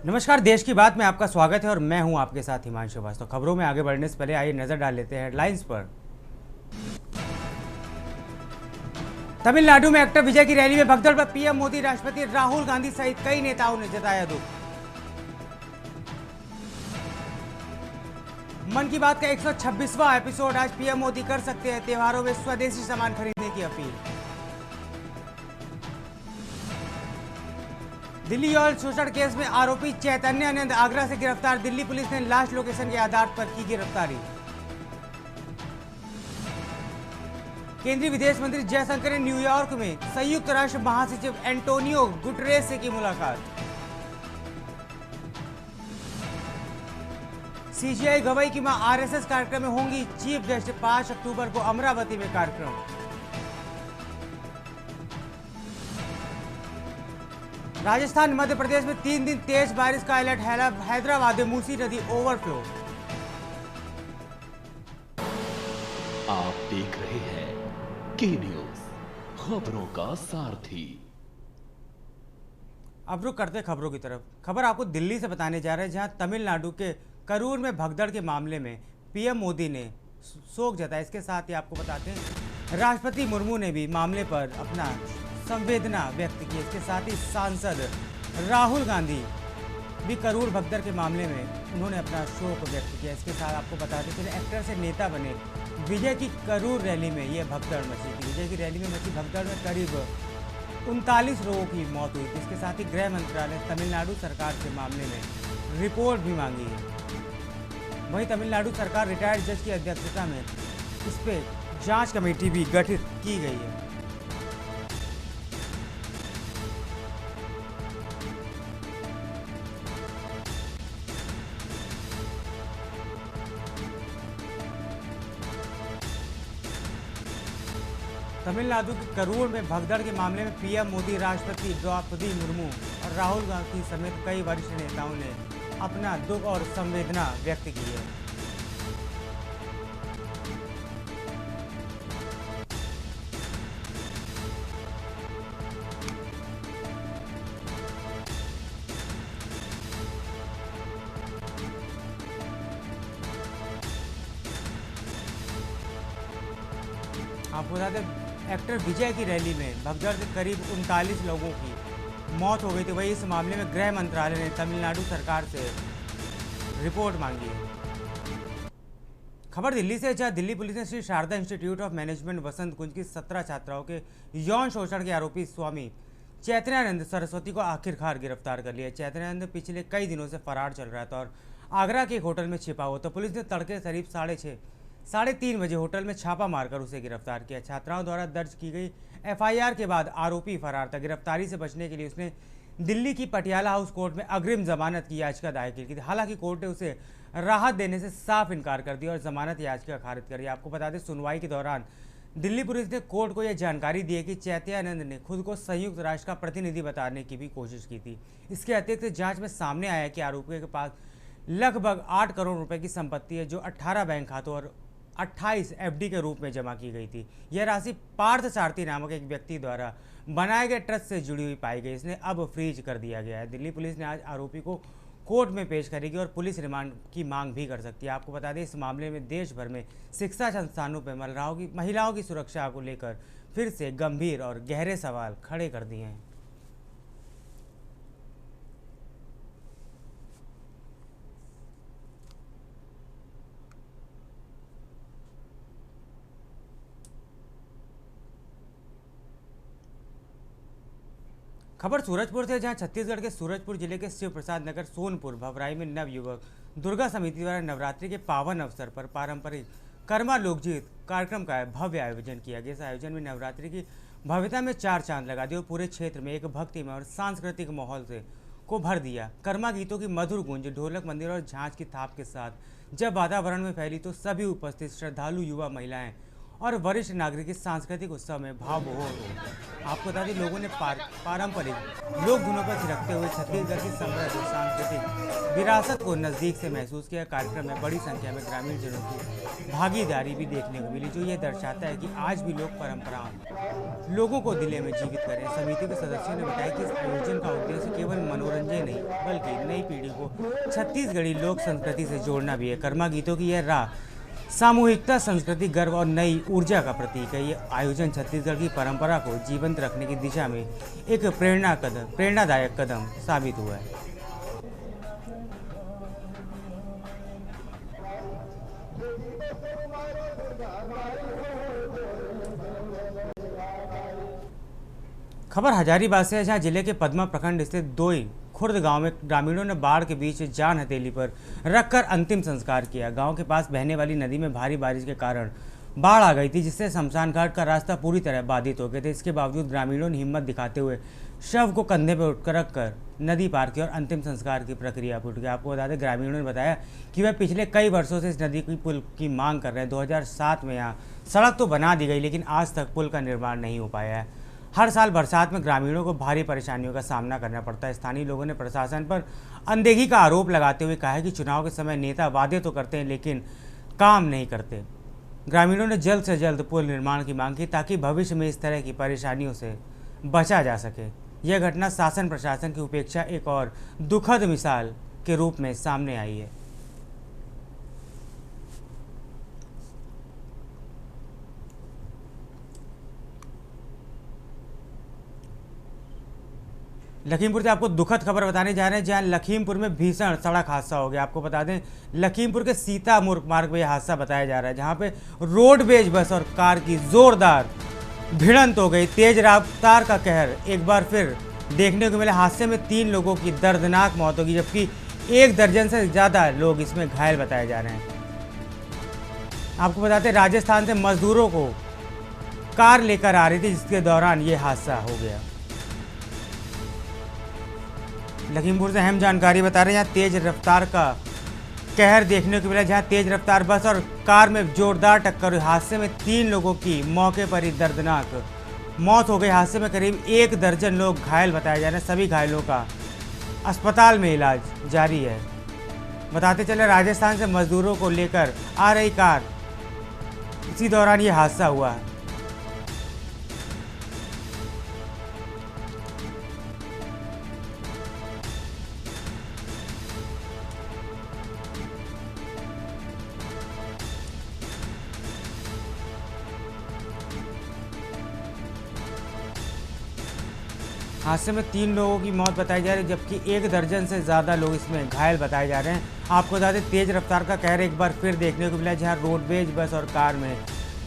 नमस्कार, देश की बात में आपका स्वागत है और मैं हूं आपके साथ हिमांशु वास्तव। खबरों में आगे बढ़ने से पहले आइए नजर डाल लेते हैं हेडलाइंस पर। तमिलनाडु में एक्टर विजय की रैली में भगदड़ पर पीएम मोदी, राष्ट्रपति राहुल गांधी सहित कई नेताओं ने जताया दुख। मन की बात का 126वां एपिसोड। आज पीएम मोदी कर सकते हैं त्योहारों में स्वदेशी सामान खरीदने की अपील। दिल्ली यौन शोषण केस में आरोपी चैतन्यानंद आगरा से गिरफ्तार। दिल्ली पुलिस ने लास्ट लोकेशन के आधार पर की गिरफ्तारी। केंद्रीय विदेश मंत्री जयशंकर ने न्यूयॉर्क में संयुक्त राष्ट्र महासचिव एंटोनियो गुटरेस से की मुलाकात। सीजीआई गवई की मां आरएसएस कार्यक्रम में होंगी चीफ गेस्ट। 5 अक्टूबर को अमरावती में कार्यक्रम। राजस्थान मध्य प्रदेश में 3 दिन तेज बारिश का अलर्ट। हैदराबाद में मूसी नदी ओवरफ्लो। आप देख रहे हैं के न्यूज, खबरों का सारथी। अब रुक करते खबरों की तरफ। खबर आपको दिल्ली से बताने जा रहे हैं, जहां तमिलनाडु के करूर में भगदड़ के मामले में पीएम मोदी ने शोक जताया। इसके साथ ही आपको बताते हैं राष्ट्रपति मुर्मू ने भी मामले पर अपना संवेदना व्यक्त की। इसके साथ ही सांसद राहुल गांधी भी करूर भगदड़ के मामले में उन्होंने अपना शोक व्यक्त किया। इसके साथ आपको बताते चले एक्टर से नेता बने विजय की करूर रैली में यह भगदड़ मची थी। विजय की रैली में मची भगदड़ में करीब 39 लोगों की मौत हुई थी। इसके साथ ही गृह मंत्रालय तमिलनाडु सरकार से मामले में रिपोर्ट भी मांगी है। वहीं तमिलनाडु सरकार रिटायर्ड जज की अध्यक्षता में इस पर जांच कमेटी भी गठित की गई है। तमिलनाडु के करूर में भगदड़ के मामले में पीएम मोदी, राष्ट्रपति द्रौपदी मुर्मू और राहुल गांधी समेत कई वरिष्ठ नेताओं ने अपना दुख और संवेदना व्यक्त की है। आपको बता दें एक्टर विजय की रैली में भगदड़ से करीब 39 लोगों की मौत हो गई थी। वही इस मामले में गृह मंत्रालय ने तमिलनाडु सरकार से रिपोर्ट मांगी है। खबर दिल्ली से, जहां दिल्ली पुलिस ने Shri Sharda Institute of Management Vasant Kunj की 17 छात्राओं के यौन शोषण के आरोपी स्वामी चैतन्यानंद सरस्वती को आखिरकार गिरफ्तार कर लिया। चैतन्यानंद पिछले कई दिनों से फरार चल रहा था और आगरा के एक होटल में छिपा हुआ। तो पुलिस ने तड़के करीब 3:30 बजे होटल में छापा मारकर उसे गिरफ्तार किया। छात्राओं द्वारा दर्ज की गई एफआईआर के बाद आरोपी फरार था। गिरफ्तारी से बचने के लिए उसने दिल्ली की पटियाला हाउस कोर्ट में अग्रिम जमानत की याचिका दायर की थी। हालांकि कोर्ट ने उसे राहत देने से साफ इनकार कर दिया और जमानत याचिका खारिज कर दी। आपको बता दें सुनवाई के दौरान दिल्ली पुलिस ने कोर्ट को यह जानकारी दी है कि चैतन्यानंद ने खुद को संयुक्त राष्ट्र का प्रतिनिधि बताने की भी कोशिश की थी। इसके अतिरिक्त जांच में सामने आया कि आरोपी के पास लगभग 8 करोड़ रुपए की संपत्ति है, जो 18 बैंक खातों और 28 एफडी के रूप में जमा की गई थी। यह राशि पार्थ सारथी नामक एक व्यक्ति द्वारा बनाए गए ट्रस्ट से जुड़ी हुई पाई गई। इसने अब फ्रीज कर दिया गया है। दिल्ली पुलिस ने आज आरोपी को कोर्ट में पेश करेगी और पुलिस रिमांड की मांग भी कर सकती है। आपको बता दें इस मामले में देश भर में शिक्षा संस्थानों पर महिलाओं की सुरक्षा को लेकर फिर से गंभीर और गहरे सवाल खड़े कर दिए हैं। खबर सूरजपुर से, जहां छत्तीसगढ़ के सूरजपुर जिले के शिव प्रसाद नगर सोनपुर भवराई में नवयुवक दुर्गा समिति द्वारा नवरात्रि के पावन अवसर पर पारंपरिक कर्मा लोकगीत कार्यक्रम का भव्य आयोजन किया गया। इस आयोजन में नवरात्रि की भव्यता में 4 चांद लगा दिए और पूरे क्षेत्र में एक भक्तिमय और सांस्कृतिक माहौल से को भर दिया। कर्मा गीतों की मधुर गूंज, ढोलक मंदिर और झांझ की थाप के साथ जब वातावरण में फैली तो सभी उपस्थित श्रद्धालु, युवा, महिलाएं और वरिष्ठ नागरिक इस सांस्कृतिक उत्सव में भावविभोर हो। आपको बता दें, लोगों ने पारंपरिक लोक धुनों पर थिरकते हुए छत्तीसगढ़ की समृद्ध सांस्कृतिक विरासत को नज़दीक से महसूस किया। कार्यक्रम में बड़ी संख्या में ग्रामीण जनों की भागीदारी भी देखने को मिली, जो ये दर्शाता है कि आज भी लोक परंपराओं लोगों को दिले में जीवित करें। समिति के सदस्यों ने बताया कि इस आयोजन का उद्देश्य केवल मनोरंजन नहीं, बल्कि नई पीढ़ी को छत्तीसगढ़ी लोक संस्कृति से जोड़ना भी है। कर्मा गीतों की यह राह सामूहिकता, संस्कृति, गर्व और नई ऊर्जा का प्रतीक है। ये आयोजन छत्तीसगढ़ की परंपरा को जीवंत रखने की दिशा में एक प्रेरणादायक कदम साबित हुआ है। खबर हजारीबाग से है, जहां जिले के पदमा प्रखंड स्थित दोई खुर्द गांव में ग्रामीणों ने बाढ़ के बीच जान हथेली पर रखकर अंतिम संस्कार किया। गांव के पास बहने वाली नदी में भारी बारिश के कारण बाढ़ आ गई थी, जिससे शमशान घाट का रास्ता पूरी तरह बाधित हो गए थे। इसके बावजूद ग्रामीणों ने हिम्मत दिखाते हुए शव को कंधे पर उठकर रखकर नदी पार की और अंतिम संस्कार की प्रक्रिया पूरी की। आपको बता दें, ग्रामीणों ने बताया कि वह पिछले कई वर्षों से इस नदी की पुल की मांग कर रहे हैं। 2007 में यहाँ सड़क तो बना दी गई, लेकिन आज तक पुल का निर्माण नहीं हो पाया है। हर साल बरसात में ग्रामीणों को भारी परेशानियों का सामना करना पड़ता है। स्थानीय लोगों ने प्रशासन पर अनदेखी का आरोप लगाते हुए कहा है कि चुनाव के समय नेता वादे तो करते हैं, लेकिन काम नहीं करते। ग्रामीणों ने जल्द से जल्द पुल निर्माण की मांग की, ताकि भविष्य में इस तरह की परेशानियों से बचा जा सके। यह घटना शासन प्रशासन की उपेक्षा एक और दुखद मिसाल के रूप में सामने आई है। लखीमपुर से आपको दुखद खबर बताने जा रहे हैं, जहां लखीमपुर में भीषण सड़क हादसा हो गया। आपको बता दें, लखीमपुर के सीतापुर मार्ग पर यह हादसा बताया जा रहा है, जहां पे रोडवेज बस और कार की जोरदार भिड़ंत हो गई। तेज रफ्तार का कहर एक बार फिर देखने को मिला। हादसे में 3 लोगों की दर्दनाक मौत होगी, जबकि 1 दर्जन से ज़्यादा लोग इसमें घायल बताए जा रहे हैं। आपको बताते, राजस्थान से मजदूरों को कार लेकर आ रही थी, जिसके दौरान ये हादसा हो गया। लखीमपुर से अहम जानकारी बता रहे हैं, यहाँ तेज रफ्तार का कहर देखने को मिला, जहाँ तेज रफ्तार बस और कार में जोरदार टक्कर हुई। हादसे में 3 लोगों की मौके पर ही दर्दनाक मौत हो गई। हादसे में करीब 1 दर्जन लोग घायल बताए जा रहे हैं। सभी घायलों का अस्पताल में इलाज जारी है। बताते चले, राजस्थान से मजदूरों को लेकर आ रही कार, इसी दौरान ये हादसा हुआ। हादसे में 3 लोगों की मौत बताई जा रही है, जबकि 1 दर्जन से ज़्यादा लोग इसमें घायल बताए जा रहे हैं। आपको बता दें, तेज रफ्तार का कहर एक बार फिर देखने को मिला, जहां रोडवेज बस और कार में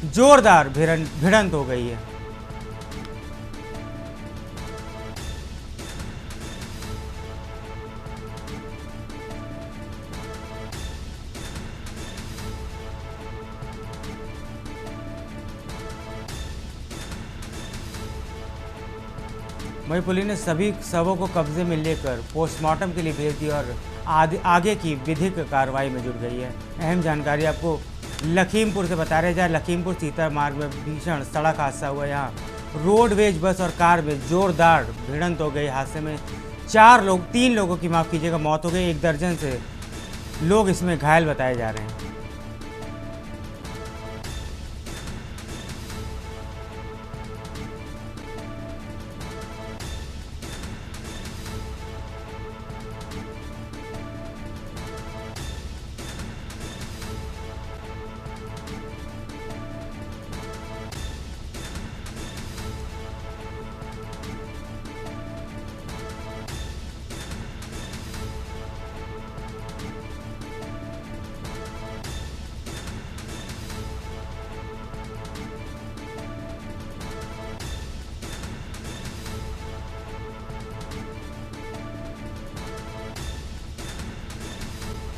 जोरदार भिड़ंत हो गई है। वहीं पुलिस ने सभी शवों को कब्जे में लेकर पोस्टमार्टम के लिए भेज दिया और आगे की विधिक कार्रवाई में जुट गई है। अहम जानकारी आपको लखीमपुर से बता रहे हैं, जहाँ लखीमपुर सीता मार्ग में भीषण सड़क हादसा हुआ। यहाँ रोडवेज बस और कार में जोरदार भिड़ंत हो गई। हादसे में 3 लोगों की माफ़ कीजिएगा मौत हो गई। 1 दर्जन से लोग इसमें घायल बताए जा रहे हैं।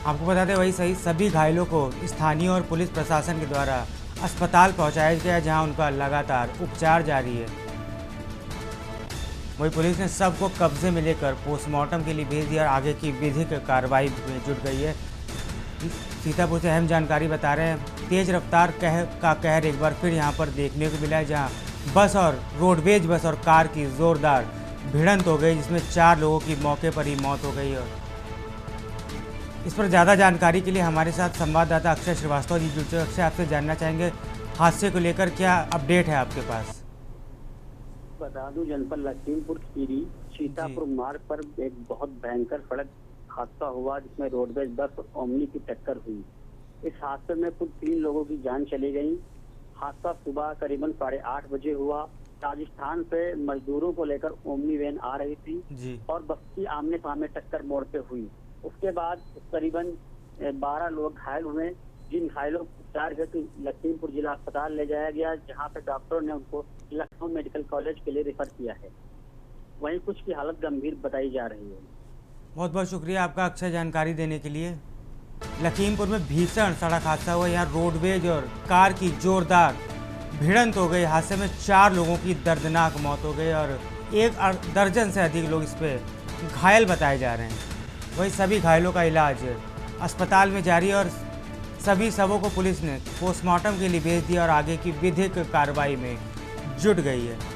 आपको बता दें, वही सभी घायलों को स्थानीय और पुलिस प्रशासन के द्वारा अस्पताल पहुंचाया गया, जहां उनका लगातार उपचार जारी है। वही पुलिस ने सबको कब्जे में लेकर पोस्टमार्टम के लिए भेज दिया और आगे की विधिक कार्रवाई में जुट गई है। सीतापुर से अहम जानकारी बता रहे हैं। तेज रफ्तार का कहर एक बार फिर यहां पर देखने को मिला है, जहां बस और रोडवेज बस और कार की जोरदार भिड़ंत हो गई, जिसमें 4 लोगों की मौके पर ही मौत हो गई। और इस पर ज़्यादा जानकारी के लिए हमारे साथ संवाददाता अक्षय श्रीवास्तव जी जुड़ चुके हैं। अक्षय, आपसे जानना चाहेंगे हादसे को लेकर क्या अपडेट है आपके पास? बता दूं, जनपद लखीमपुर खीरी सीतापुर मार्ग पर एक बहुत भयंकर सड़क हादसा हुआ, जिसमें रोडवेज बस और ओमनी की टक्कर हुई। इस हादसे में कुल 3 लोगों की जान चली गई। हादसा सुबह करीबन 8:30 बजे हुआ। राजस्थान से मजदूरों को लेकर ओमनी वैन आ रही थी जी। और बस की आमने सामने टक्कर मोड़ पे हुई। उसके बाद करीबन 12 लोग घायल हुए, जिन घायलों को उपचार हेतु लखीमपुर जिला अस्पताल ले जाया गया, जहां पे डॉक्टरों ने उनको लखनऊ मेडिकल कॉलेज के लिए रेफर किया है। वहीं कुछ की हालत गंभीर बताई जा रही है। बहुत बहुत शुक्रिया आपका अक्षय, जानकारी देने के लिए। लखीमपुर में भीषण सड़क हादसा हुआ। यहाँ रोडवेज और कार की जोरदार भिड़ंत हो गई। हादसे में 4 लोगों की दर्दनाक मौत हो गई और 1 दर्जन से अधिक लोग इस पे घायल बताए जा रहे हैं। वही सभी घायलों का इलाज अस्पताल में जारी है और सभी शवों को पुलिस ने पोस्टमार्टम के लिए भेज दिया और आगे की विधिक कार्रवाई में जुट गई है।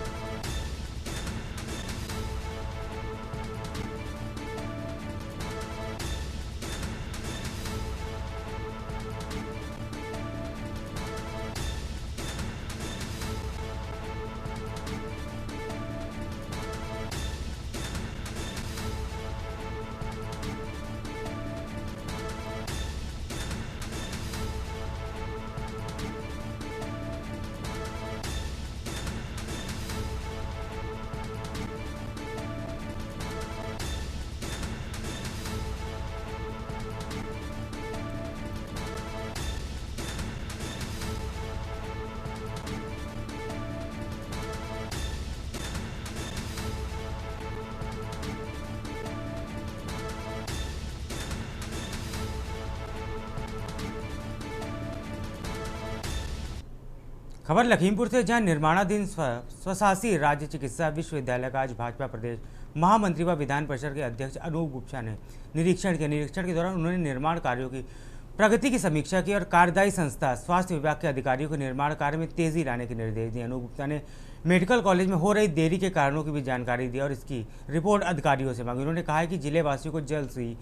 खबर लखीमपुर से, जहां निर्माणाधीन स्वशासी राज्य चिकित्सा विश्वविद्यालय का आज भाजपा प्रदेश महामंत्री व विधान परिषद के अध्यक्ष अनूप गुप्ता ने निरीक्षण किया। निरीक्षण के दौरान उन्होंने निर्माण कार्यों की प्रगति की समीक्षा की और कार्यदायी संस्था स्वास्थ्य विभाग के अधिकारियों को निर्माण कार्य में तेजी लाने के निर्देश दिए। अनूप गुप्ता ने मेडिकल कॉलेज में हो रही देरी के कारणों की भी जानकारी दी और इसकी रिपोर्ट अधिकारियों से मांगी। उन्होंने कहा है कि जिले वासियों को जल्द से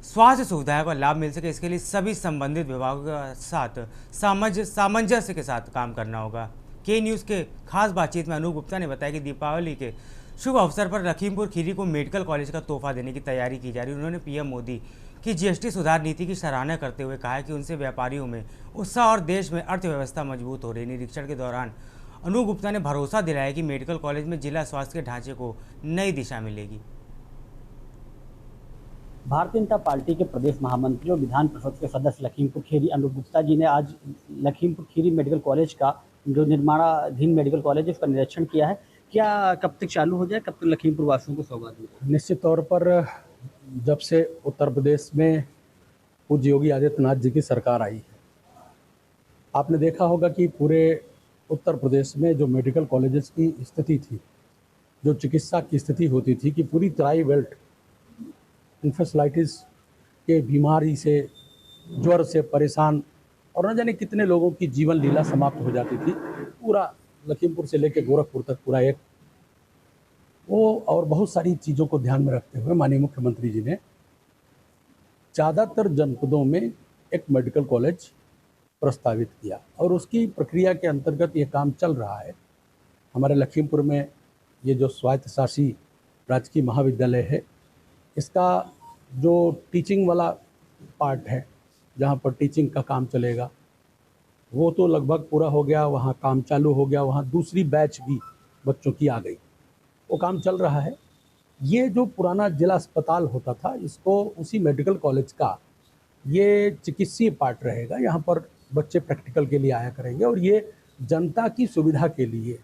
स्वास्थ्य सुविधाओं का लाभ मिल सके, इसके लिए सभी संबंधित विभागों के साथ सामंजस्य के साथ काम करना होगा। के न्यूज़ के खास बातचीत में अनूप गुप्ता ने बताया कि दीपावली के शुभ अवसर पर लखीमपुर खीरी को मेडिकल कॉलेज का तोहफा देने की तैयारी की जा रही है। उन्होंने पीएम मोदी की जीएसटी सुधार नीति की सराहना करते हुए कहा कि उनसे व्यापारियों में उत्साह और देश में अर्थव्यवस्था मजबूत हो रही। निरीक्षण के दौरान अनूप गुप्ता ने भरोसा दिलाया कि मेडिकल कॉलेज में जिला स्वास्थ्य के ढांचे को नई दिशा मिलेगी। भारतीय जनता पार्टी के प्रदेश महामंत्री और विधान परिषद के सदस्य लखीमपुर खीरी अनूप गुप्ता जी ने आज लखीमपुर खीरी मेडिकल कॉलेज का जो निर्माणाधीन मेडिकल कॉलेज है उसका निरीक्षण किया है। क्या कब तक चालू हो जाए, कब तक लखीमपुर वासियों को सौगात मिले? निश्चित तौर पर जब से उत्तर प्रदेश में पूज्य योगी आदित्यनाथ जी की सरकार आई है, आपने देखा होगा कि पूरे उत्तर प्रदेश में जो मेडिकल कॉलेजेस की स्थिति थी, जो चिकित्सा की स्थिति होती थी कि पूरी ट्राई बेल्ट इन्फेस्लाइटिस के बीमारी से, ज्वर से परेशान और न जाने कितने लोगों की जीवन लीला समाप्त हो जाती थी। पूरा लखीमपुर से लेकर गोरखपुर तक पूरा एक वो और बहुत सारी चीज़ों को ध्यान में रखते हुए माननीय मुख्यमंत्री जी ने ज़्यादातर जनपदों में एक मेडिकल कॉलेज प्रस्तावित किया और उसकी प्रक्रिया के अंतर्गत ये काम चल रहा है। हमारे लखीमपुर में ये जो स्वायत्तशासी राजकीय महाविद्यालय है, इसका जो टीचिंग वाला पार्ट है, जहाँ पर टीचिंग का काम चलेगा, वो तो लगभग पूरा हो गया, वहाँ काम चालू हो गया। वहाँ दूसरी बैच भी बच्चों की आ गई, वो काम चल रहा है। ये जो पुराना जिला अस्पताल होता था, इसको उसी मेडिकल कॉलेज का ये चिकित्सीय पार्ट रहेगा। यहाँ पर बच्चे प्रैक्टिकल के लिए आया करेंगे और ये जनता की सुविधा के लिए।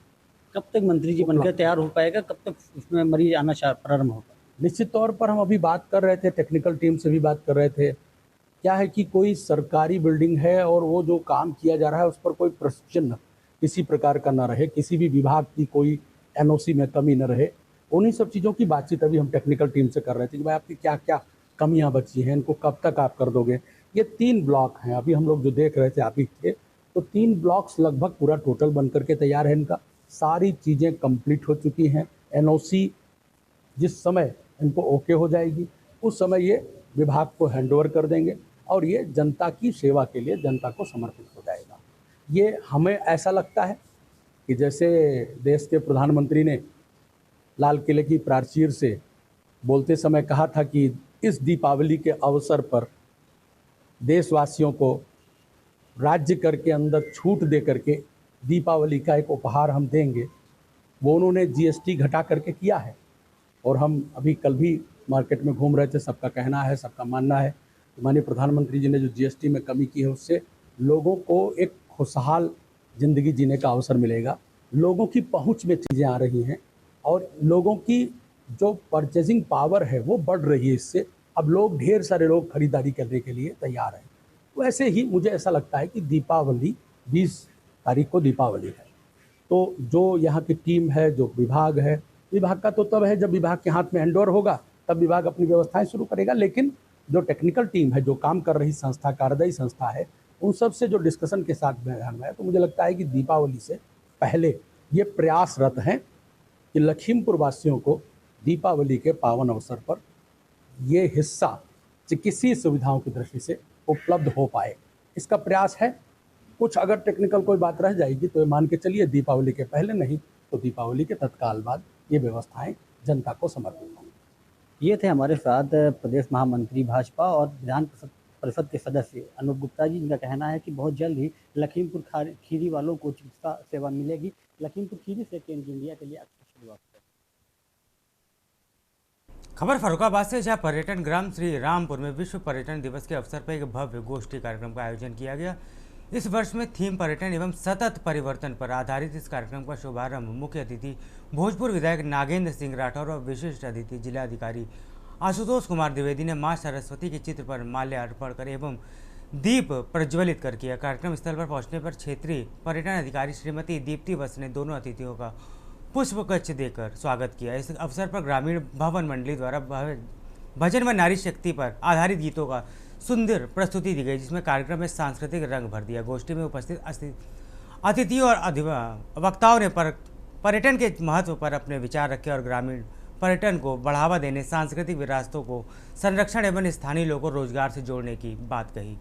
कब तक मंत्री जी बनकर तैयार हो पाएगा, कब तक उसमें मरीज आना प्रारंभ होगा? निश्चित तौर पर हम अभी बात कर रहे थे, टेक्निकल टीम से भी बात कर रहे थे। क्या है कि कोई सरकारी बिल्डिंग है और वो जो काम किया जा रहा है उस पर कोई प्रश्न किसी प्रकार का ना रहे, किसी भी विभाग की कोई एनओसी में कमी न रहे। उन्हीं सब चीज़ों की बातचीत अभी हम टेक्निकल टीम से कर रहे थे कि भाई आपकी क्या क्या कमियां बची हैं, इनको कब तक आप कर दोगे। ये 3 ब्लॉक हैं। अभी हम लोग जो देख रहे थे आप ही थे, तो 3 ब्लॉक्स लगभग पूरा टोटल बन करके तैयार है इनका। सारी चीज़ें कंप्लीट हो चुकी हैं। एनओसी जिस समय इनको ओके हो जाएगी उस समय ये विभाग को हैंडओवर कर देंगे और ये जनता की सेवा के लिए जनता को समर्पित हो जाएगा। ये हमें ऐसा लगता है कि जैसे देश के प्रधानमंत्री ने लाल किले की प्राचीर से बोलते समय कहा था कि इस दीपावली के अवसर पर देशवासियों को राज्य कर के अंदर छूट दे करके दीपावली का एक उपहार हम देंगे, वो उन्होंने जीएसटी घटा करके किया है। और हम अभी कल भी मार्केट में घूम रहे थे, सबका कहना है, सबका मानना है माननीय प्रधानमंत्री जी ने जो जीएसटी में कमी की है उससे लोगों को एक खुशहाल ज़िंदगी जीने का अवसर मिलेगा। लोगों की पहुंच में चीज़ें आ रही हैं और लोगों की जो परचेजिंग पावर है वो बढ़ रही है। इससे अब लोग, ढेर सारे लोग खरीदारी करने के लिए तैयार हैं। वैसे ही मुझे ऐसा लगता है कि दीपावली 20 तारीख को दीपावली है, तो जो यहाँ की टीम है, जो विभाग है, विभाग का तो तब है जब विभाग के हाथ में हैंडओवर होगा तब विभाग अपनी व्यवस्थाएं शुरू करेगा। लेकिन जो टेक्निकल टीम है, जो काम कर रही संस्था, कार्यदायी संस्था है, उन सब से जो डिस्कशन के साथ में है, तो मुझे लगता है कि दीपावली से पहले ये प्रयासरत हैं कि लखीमपुर वासियों को दीपावली के पावन अवसर पर ये हिस्सा चिकित्सीय सुविधाओं की दृष्टि से उपलब्ध हो पाए, इसका प्रयास है। कुछ अगर टेक्निकल कोई बात रह जाएगी तो ये मान के चलिए दीपावली के पहले, नहीं तो दीपावली के तत्काल बाद ये व्यवस्थाएं जनता को समर्पित होंगी। ये थे हमारे साथ प्रदेश महामंत्री भाजपा और विधान परिषद के सदस्य अनूप गुप्ता जी, जिनका कहना है कि बहुत जल्द ही लखीमपुर खीरी वालों को चिकित्सा सेवा मिलेगी। लखीमपुर खीरी से केंद्र इंडिया के लिए अक्षय श्रीवास्तव। खबर फर्रुखाबाद से, जहां पर्यटन ग्राम श्री रामपुर में विश्व पर्यटन दिवस के अवसर पर एक भव्य गोष्ठी कार्यक्रम का आयोजन किया गया। इस वर्ष में थीम पर्यटन एवं सतत परिवर्तन पर आधारित इस कार्यक्रम का शुभारंभ मुख्य अतिथि भोजपुर विधायक नागेंद्र सिंह राठौर और विशिष्ट अतिथि जिलाधिकारी आशुतोष कुमार द्विवेदी ने मां सरस्वती के चित्र पर माल्यार्पण कर एवं दीप प्रज्वलित कर किया। कार्यक्रम स्थल पर पहुंचने पर क्षेत्रीय पर्यटन अधिकारी श्रीमती दीप्ति वत्स ने दोनों अतिथियों का पुष्पगुच्छ देकर स्वागत किया। इस अवसर पर ग्रामीण भवन मंडली द्वारा भजन व नारी शक्ति पर आधारित गीतों का सुंदर प्रस्तुति दी गई, जिसमें कार्यक्रम में सांस्कृतिक रंग भर दिया। गोष्ठी में उपस्थित अतिथियों और वक्ताओं ने पर्यटन के महत्व पर अपने विचार रखे और ग्रामीण पर्यटन को बढ़ावा देने, सांस्कृतिक विरासतों को संरक्षण एवं स्थानीय लोगों को रोजगार से जोड़ने की बात कही।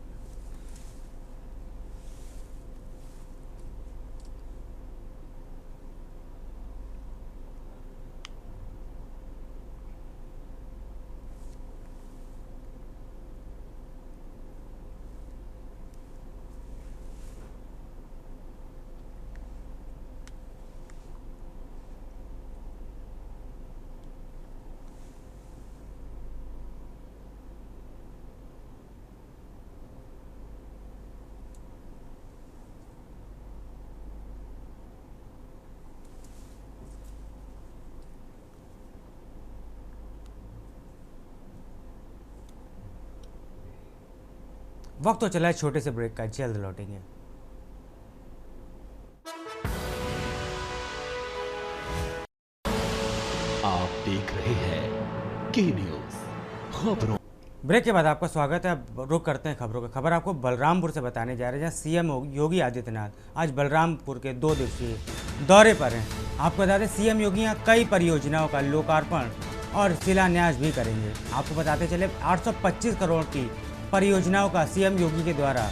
वक्त तो चला है छोटे से ब्रेक का, जल्द लौटेंगे। आप देख रहे हैं के न्यूज खबरों। ब्रेक के बाद आपका स्वागत है। अब रुक करते हैं खबरों का। खबर आपको बलरामपुर से बताने जा रहे हैं, जहां सीएम योगी आदित्यनाथ आज बलरामपुर के 2 दिवसीय दौरे पर हैं। आपको बता दें, सीएम योगी यहाँ कई परियोजनाओं का लोकार्पण और शिलान्यास भी करेंगे। आपको बताते चले 825 करोड़ की परियोजनाओं का सीएम योगी के द्वारा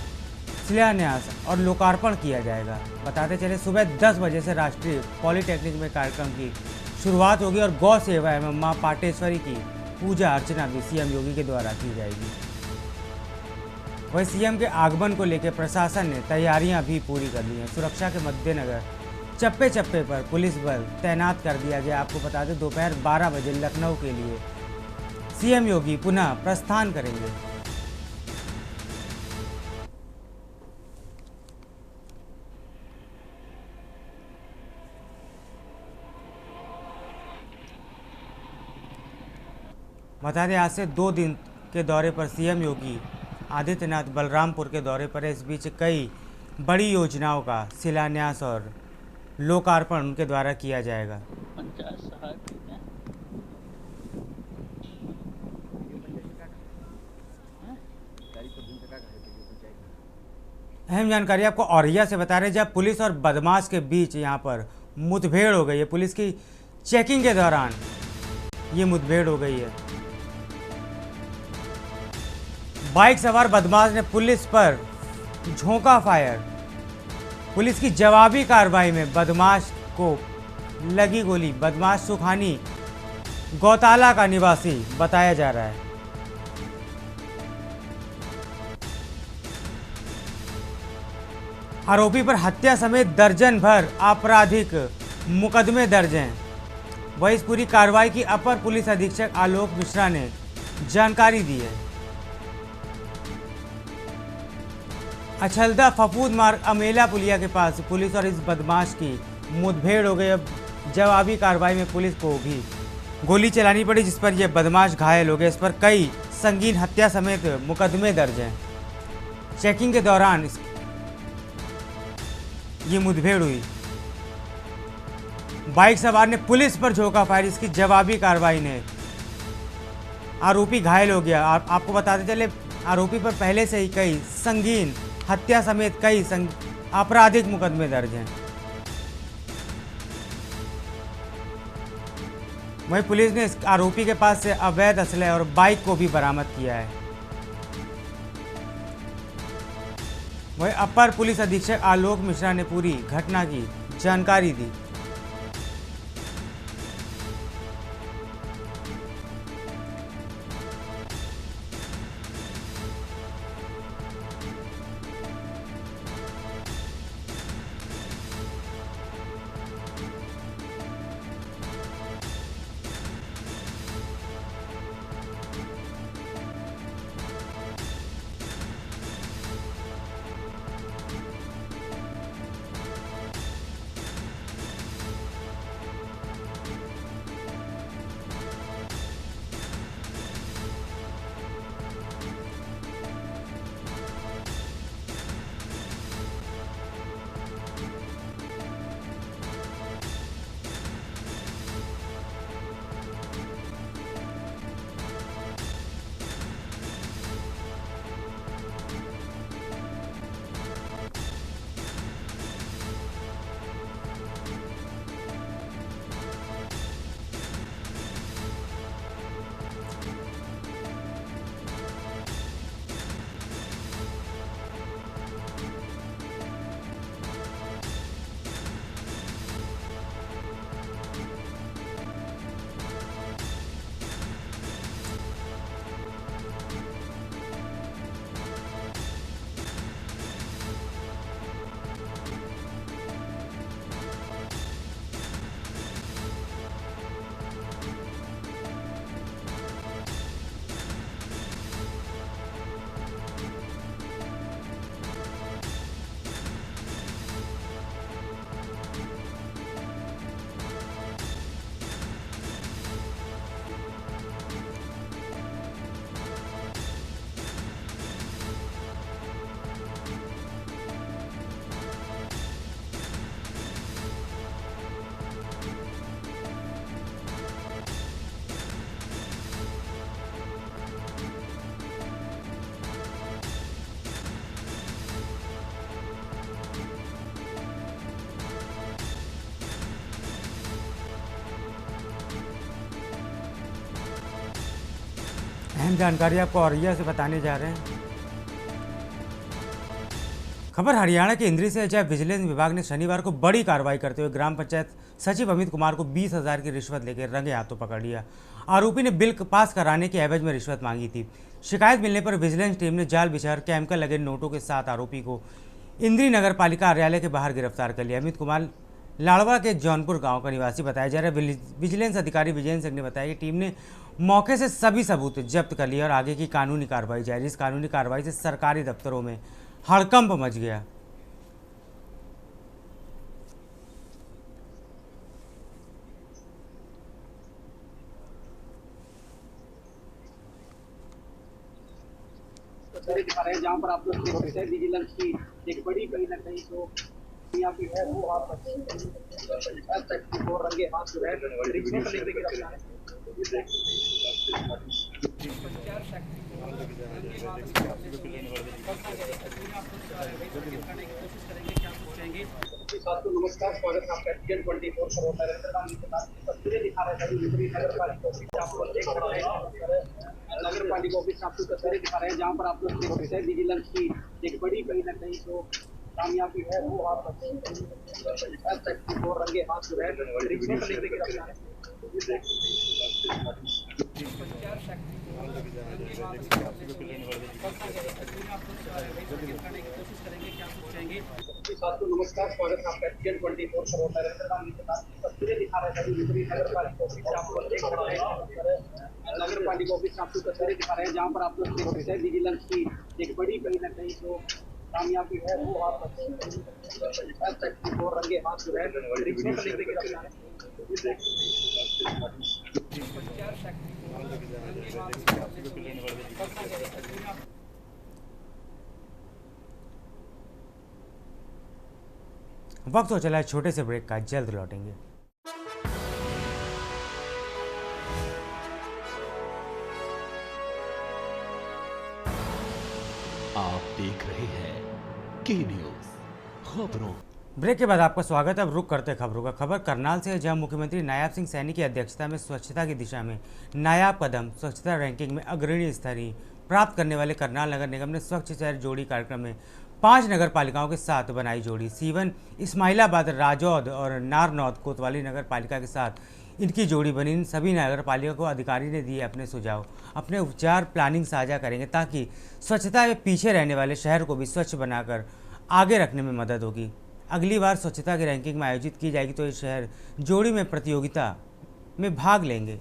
शिलान्यास और लोकार्पण किया जाएगा। बताते चले सुबह 10 बजे से राष्ट्रीय पॉलिटेक्निक में कार्यक्रम की शुरुआत होगी और गौ सेवा एवं मां पाटेश्वरी की पूजा अर्चना भी सीएम योगी के द्वारा की जाएगी। वहीं सीएम के आगमन को लेकर प्रशासन ने तैयारियां भी पूरी कर ली हैं। सुरक्षा के मद्देनजर चप्पे चप्पे पर पुलिस बल तैनात कर दिया गया। आपको बता दें, दोपहर 12 बजे लखनऊ के लिए सीएम योगी पुनः प्रस्थान करेंगे। बता दें, आज से 2 दिन के दौरे पर सीएम योगी आदित्यनाथ बलरामपुर के दौरे पर है। इस बीच कई बड़ी योजनाओं का शिलान्यास और लोकार्पण उनके द्वारा किया जाएगा। अहम जानकारी आपको औरैया से बता रहे हैं, जब पुलिस और बदमाश के बीच यहां पर मुठभेड़ हो गई है। पुलिस की चेकिंग के दौरान ये मुठभेड़ हो गई है। बाइक सवार बदमाश ने पुलिस पर झोंका फायर। पुलिस की जवाबी कार्रवाई में बदमाश को लगी गोली। बदमाश सुखानी गौताला का निवासी बताया जा रहा है। आरोपी पर हत्या समेत दर्जन भर आपराधिक मुकदमे दर्ज हैं। वही इस पूरी कार्रवाई की अपर पुलिस अधीक्षक आलोक मिश्रा ने जानकारी दी है। अछलदा फफूद मार्ग अमेला पुलिया के पास पुलिस और इस बदमाश की मुठभेड़ हो गई। अब जवाबी कार्रवाई में पुलिस को भी गोली चलानी पड़ी, जिस पर यह बदमाश घायल हो गए। इस पर कई संगीन हत्या समेत मुकदमे दर्ज हैं। चेकिंग के दौरान ये मुठभेड़ हुई। बाइक सवार ने पुलिस पर झोंका फायर। इसकी जवाबी कार्रवाई ने आरोपी घायल हो गया। आपको बताते चले, आरोपी पर पहले से ही कई संगीन हत्या समेत कई आपराधिक मुकदमे दर्ज हैं। वहीं पुलिस ने इस आरोपी के पास से अवैध असलहे और बाइक को भी बरामद किया है। वहीं अपर पुलिस अधीक्षक आलोक मिश्रा ने पूरी घटना की जानकारी दी। अहम जानकारी आपको औरैया से बताने जा रहे हैं। खबर हरियाणा के इंद्री से, जब विजिलेंस विभाग ने शनिवार को बड़ी कार्रवाई करते हुए ग्राम पंचायत सचिव अमित कुमार को 20,000 की रिश्वत लेकर रंगे हाथों पकड़ लिया। आरोपी ने बिल पास कराने के एवज में रिश्वत मांगी थी। शिकायत मिलने पर विजिलेंस टीम ने जाल बिछाकर केमिकल लगे नोटों के साथ आरोपी को इंद्री नगर पालिका कार्यालय के बाहर गिरफ्तार कर लिया। अमित कुमार लाड़वा के जौनपुर गांव का निवासी बताया जा रहा है। विजिलेंस अधिकारी विजय सिंह ने बताया कि टीम ने मौके से सभी सबूत जब्त कर लिए और आगे की कानूनी कार्रवाई जारी। इस कानूनी कार्रवाई से सरकारी दफ्तरों में हड़कंप मच गया। दिखा रहे हैं जहाँ पर आप लोग देख सकते हैं विजिलेंस की एक बड़ी कहीं ना कहीं तो यहाँ की है वो आप रंगे हाथ जो है रिश्वत लेके गिरफ्तार है। साथियों नमस्कार, स्वागत है आपका टीएन 24 पर होता है। तस्वीरें दिखा रहे हैं नगर पालिका ऑफिस आपको देख रहे हैं। नगर पालिका ऑफिस आपको तस्वीरें दिखा रहे हैं जहां पर आप लोग देख सकते हैं विजिलेंस की एक बड़ी कहीं ना कहीं जो कामयाबी है वो आप और रंगे हाथ जो है रिपोर्ट लेने के साथियों नमस्कार, स्वागत है आपका टीएन 24 पर होता है। तस्वीरें दिखा रहे हैं नगर पालिका ऑफिस आपको देख रहे हैं। नगर पालिका ऑफिस आपको तस्वीरें दिखा रहे हैं जहां पर आप लोग देख सकते हैं विजिलेंस की एक बड़ी कहीं ना कहीं जो कामयाबी है वो आप और रंगे हाथ जो है रिपोर्ट लेने के वक्त हो चला है छोटे से ब्रेक का, जल्द लौटेंगे। आप देख रहे हैं के न्यूज खबरों। ब्रेक के बाद आपका स्वागत है। अब रुक करते खबरों का। खबर करनाल से है, जहां मुख्यमंत्री नायाब सिंह सैनी की अध्यक्षता में स्वच्छता की दिशा में नायाब कदम स्वच्छता रैंकिंग में अग्रणी स्तरीय प्राप्त करने वाले करनाल नगर निगम ने स्वच्छ शहर जोड़ी कार्यक्रम में 5 नगर पालिकाओं के साथ बनाई जोड़ी। सीवन, इस्माइलाबाद, राजौद और नारनौद कोतवाली नगर पालिका के साथ इनकी जोड़ी बनी। इन सभी नगर पालिका को अधिकारी ने दिए अपने सुझाव, अपने उपचार प्लानिंग साझा करेंगे ताकि स्वच्छता में पीछे रहने वाले शहर को भी स्वच्छ बनाकर आगे रखने में मदद होगी। अगली बार स्वच्छता की रैंकिंग में आयोजित की जाएगी तो ये शहर जोड़ी में प्रतियोगिता में भाग लेंगे।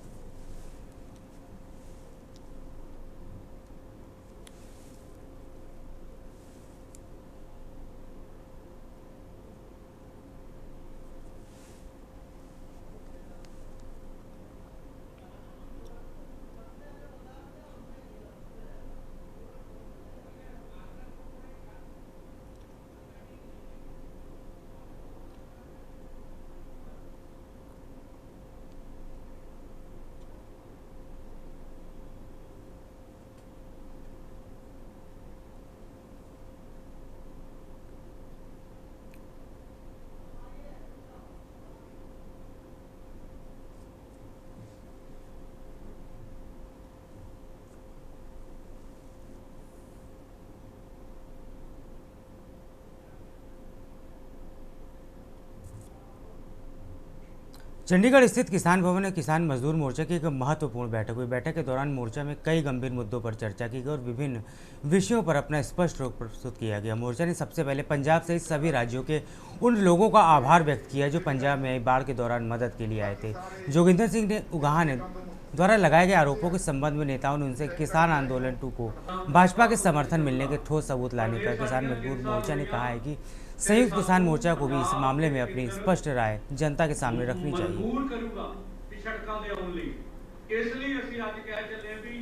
चंडीगढ़ स्थित किसान भवन में किसान मजदूर मोर्चा की एक महत्वपूर्ण बैठक हुई। बैठक के दौरान मोर्चा में कई गंभीर मुद्दों पर चर्चा की गई और विभिन्न विषयों पर अपना स्पष्ट रुख प्रस्तुत किया गया। मोर्चा ने सबसे पहले पंजाब सहित सभी राज्यों के उन लोगों का आभार व्यक्त किया जो पंजाब में आई बाढ़ के दौरान मदद के लिए आए थे। जोगिंदर सिंह ने उगाहा ने द्वारा लगाए गए आरोपों के संबंध में नेताओं ने उनसे किसान आंदोलन 2 को भाजपा के समर्थन मिलने के ठोस सबूत लाने पर किसान मजदूर मोर्चा ने कहा है कि संयुक्त किसान मोर्चा को भी इस मामले में अपनी स्पष्ट राय जनता के सामने रखनी चाहिए। ਮਜਬੂਰ ਕਰੂਗਾ ਵੀ ਸੜਕਾਂ ਦੇ ਆਉਣ ਲਈ। ਇਸ ਲਈ ਅਸੀਂ ਅੱਜ ਕਹਿ ਚੱਲੇ ਵੀ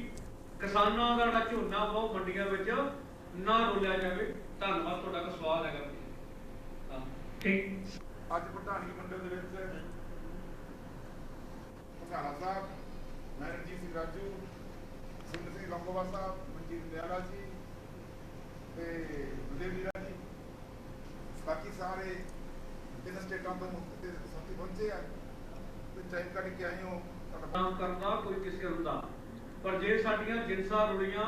ਕਿਸਾਨਾਂ ਦਾ ਜਿਹੜਾ ਝੋਨਾ ਬਹੁਤ ਮੰਡੀਆਂ ਵਿੱਚ ਨਾ ਰੋਲਿਆ ਜਾਵੇ। ਧੰਨਵਾਦ, ਤੁਹਾਡਾ ਸਵਾਲ ਹੈਗਾ। ਹਾਂ ਠੀਕ। ਅੱਜ ਪ੍ਰਧਾਨਗੀ ਮੰਡਲ ਦੇ ਵਿੱਚ ਭਗਾਣਾ ਸਾਹਿਬ, ਮੈਂ ਰਣਜੀਤ ਸਿੰਘ ਰਾਜੂ, ਸਿੰਦਰ ਸਿੰਘ ਲੰਗੋਵਾ ਸਾਹਿਬ, ਮਨਜੀਤ ਦਿਆਲਾ ਜੀ ਤੇ ਬਲਦੇਵ ਵੀਰਾ ਜੀ, ਬਾਕੀ ਸਾਰੇ ਇਹਨਾਂ ਸਟੇਟਾਂ ਤੋਂ ਸਾਥੀ ਪਹੁੰਚੇ ਆ ਤੇ ਟਾਈਮ ਕੱਢ ਕੇ ਆਏ ਹੋ। ਕੰਮ ਕਰਦਾ ਕੋਈ ਕਿਸ ਕਿਸਮ ਦਾ, ਪਰ ਜੇ ਸਾਡੀਆਂ ਜਿੰਸਾਂ ਰੁੜੀਆਂ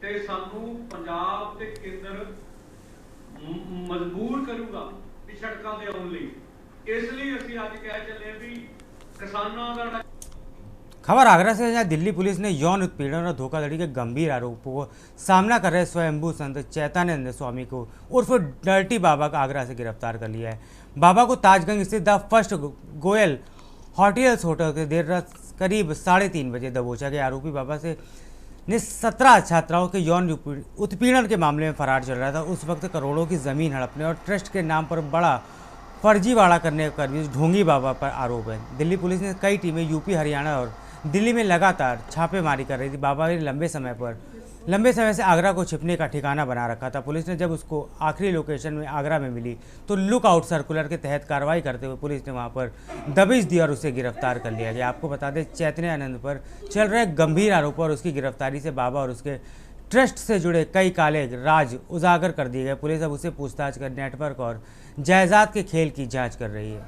ਤੇ ਸਾਨੂੰ ਪੰਜਾਬ ਤੇ ਕੇਂਦਰ ਮਜਬੂਰ ਕਰੂਗਾ ਵੀ ਸੜਕਾਂ ਦੇ ਆਉਣ ਲਈ। ਇਸ ਲਈ ਅਸੀਂ ਅੱਜ ਕਹਿ ਚੱਲੇ ਵੀ ਕਿਸਾਨਾਂ ਦਾ खबर आगरा से, जहां दिल्ली पुलिस ने यौन उत्पीड़न और धोखाधड़ी के गंभीर आरोपों को सामना कर रहे स्वयंभू संत चैतन्यानंद स्वामी को उर्फ डर्टी बाबा का आगरा से गिरफ्तार कर लिया है। बाबा को ताजगंज स्थित the first Goyal hotels hotel के देर रात करीब 3:30 बजे दबोचा गया। आरोपी बाबा से ने 17 छात्राओं के यौन उत्पीड़न के मामले में फरार चल रहा था। उस वक्त करोड़ों की ज़मीन हड़पने और ट्रस्ट के नाम पर बड़ा फर्जीवाड़ा करने का ढोंगी बाबा पर आरोप है। दिल्ली पुलिस ने कई टीमें यूपी, हरियाणा और दिल्ली में लगातार छापेमारी कर रही थी। बाबा ने लंबे समय पर लंबे समय से आगरा को छिपने का ठिकाना बना रखा था। पुलिस ने जब उसको आखिरी लोकेशन में आगरा में मिली तो लुक आउट सर्कुलर के तहत कार्रवाई करते हुए पुलिस ने वहां पर दबिश दी और उसे गिरफ्तार कर लिया गया। आपको बता दें, चैतन्य आनंद पर चल रहे गंभीर आरोपों और उसकी गिरफ्तारी से बाबा और उसके ट्रस्ट से जुड़े कई काले राज उजागर कर दिए गए। पुलिस अब उसे पूछताछ कर नेटवर्क और जायदाद के खेल की जाँच कर रही है।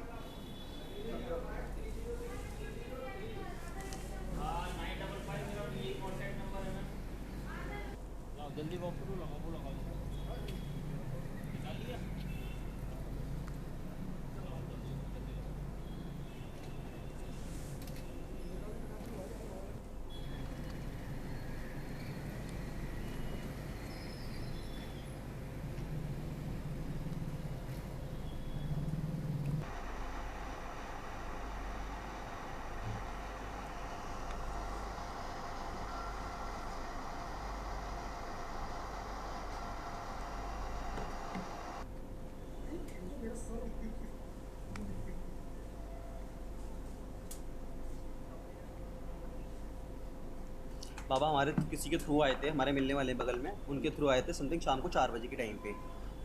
बाबा हमारे किसी के थ्रू आए थे, हमारे मिलने वाले बगल में, उनके थ्रू आए थे समथिंग शाम को 4 बजे के टाइम पे।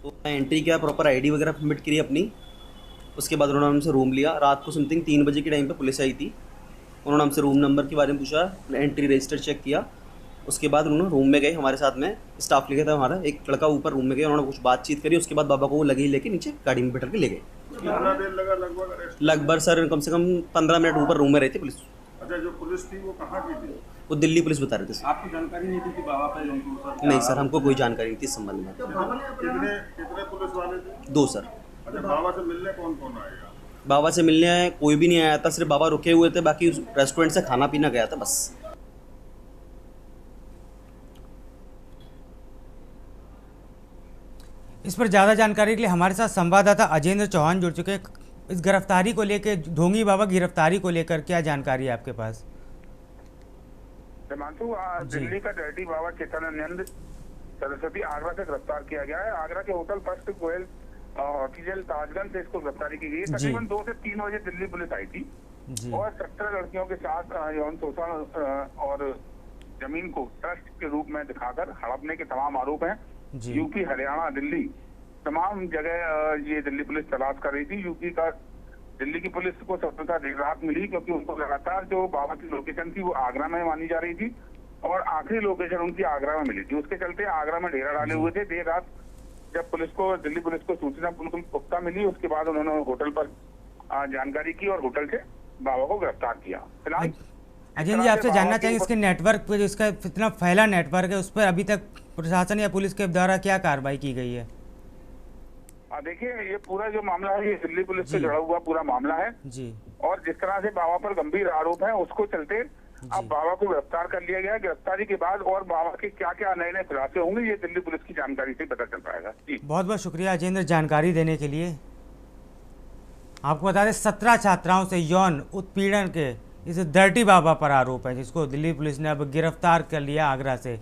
तो मैं एंट्री किया, प्रॉपर आईडी वगैरह सबमिट करी अपनी। उसके बाद उन्होंने हमसे रूम लिया। रात को समथिंग 3 बजे के टाइम पे पुलिस आई थी। उन्होंने हमसे रूम नंबर के बारे में पूछा, एंट्री रजिस्टर चेक किया। उसके बाद उन्होंने रूम में गए, हमारे साथ में स्टाफ लिखा था हमारा, एक लड़का ऊपर रूम में गया, उन्होंने कुछ बातचीत करी। उसके बाद बाबा को वो लगे लेके नीचे गाड़ी में बैठा के ले गए। लगभग सर कम से कम 15 मिनट ऊपर रूम में रहती पुलिस। अच्छा, जो पुलिस थी वो कहाँ की थी? वो दिल्ली पुलिस बता रहे थे सर। आपको जानकारी नहीं थी कि बाबा पे नहीं सर, हमको कोई जानकारी नहीं थी इस संबंध में। कितने पुलिस वाले थे? 2 सर। अच्छा, बाबा से मिलने कौन कौन आएगा? बाबा से मिलने आए कोई भी नहीं आया था, सिर्फ बाबा रुके हुए थे, बाकी रेस्टोरेंट से खाना पीना गया था बस। इस पर ज़्यादा जानकारी के लिए हमारे साथ संवाददाता अजेंद्र चौहान जुड़ चुके हैं। इस गिरफ्तारी को लेकर, ढोंगी बाबा गिरफ्तारी को लेकर क्या जानकारी है आपके पास? हिमांशु, दिल्ली का डर्टी बाबा चेतनानंद सरस्वती आगरा से गिरफ्तार किया गया है। आगरा के hotel first Goyal hotel Tajganj से इसको गिरफ्तारी की गई है। तकरीबन 2 से 3 बजे दिल्ली पुलिस आई थी और 17 लड़कियों के साथ यौन शोषण और जमीन को ट्रस्ट के रूप में दिखाकर हड़पने के तमाम आरोप हैं। यूपी, हरियाणा, दिल्ली तमाम जगह ये दिल्ली पुलिस तलाश कर रही थी। यूपी का दिल्ली की पुलिस को सफलता देर रात मिली, क्योंकि उनको लगातार जो बाबा की लोकेशन थी वो आगरा में मानी जा रही थी और आखिरी लोकेशन उनकी आगरा में मिली थी। उसके चलते आगरा में डेरा डाले हुए थे। देर रात जब पुलिस को, दिल्ली पुलिस को सूचना बिल्कुल पुख्ता मिली, उसके बाद उन्होंने होटल पर जानकारी की और होटल से बाबा को गिरफ्तार किया। फिलहाल अजय जी, आपसे जानना चाहिए इसके नेटवर्क पर, इसका इतना फैला नेटवर्क है, उस पर अभी तक प्रशासन या पुलिस के द्वारा क्या कार्रवाई की गई है? देखिए, ये पूरा जो मामला है ये दिल्ली पुलिस से जुड़ा हुआ पूरा मामला है जी। और जिस तरह से बाबा पर गंभीर आरोप है उसको चलते अब बाबा को गिरफ्तार कर लिया गया। गिरफ्तारी के बाद और बाबा के क्या क्या नए नए खुलासे होंगे ये दिल्ली पुलिस की जानकारी से पता चल पाएगा। जी, बहुत बहुत शुक्रिया अजेंद्र जानकारी देने के लिए। आपको बता दें, 17 छात्राओं से यौन उत्पीड़न के इस डर्टी बाबा पर आरोप है, जिसको दिल्ली पुलिस ने अब गिरफ्तार कर लिया आगरा से।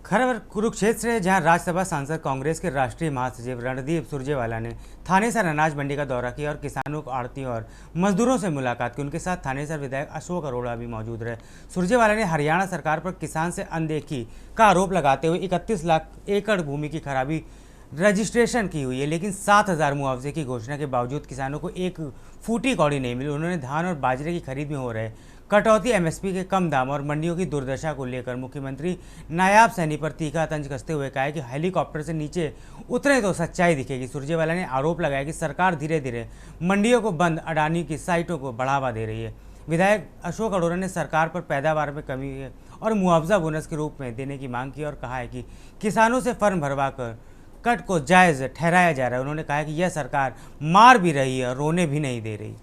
खबर कुरुक्षेत्र से, जहां राज्यसभा सांसद कांग्रेस के राष्ट्रीय महासचिव रणदीप सुरजेवाला ने थानेसर अनाज मंडी का दौरा किया और किसानों, आड़तियों और मजदूरों से मुलाकात की। उनके साथ थानेसर विधायक अशोक अरोड़ा भी मौजूद रहे। सुरजेवाला ने हरियाणा सरकार पर किसान से अनदेखी का आरोप लगाते हुए 31 लाख एकड़ भूमि की खराबी रजिस्ट्रेशन की हुई है, लेकिन 7,000 मुआवजे की घोषणा के बावजूद किसानों को एक फूटी कौड़ी नहीं मिली। उन्होंने धान और बाजरे की खरीद में हो रहे कटौती, एमएसपी के कम दाम और मंडियों की दुर्दशा को लेकर मुख्यमंत्री नायाब सैनी पर तीखा तंज कसते हुए कहा कि हेलीकॉप्टर से नीचे उतरे तो सच्चाई दिखेगी। सुरजेवाला ने आरोप लगाया कि सरकार धीरे धीरे मंडियों को बंद, अडानी की साइटों को बढ़ावा दे रही है। विधायक अशोक अरोड़ा ने सरकार पर पैदावार में कमी और मुआवजा बोनस के रूप में देने की मांग की और कहा है कि किसानों से फर्म भरवा कर कट को जायज़ ठहराया जा रहा है। उन्होंने कहा कि यह सरकार मार भी रही है और रोने भी नहीं दे रही।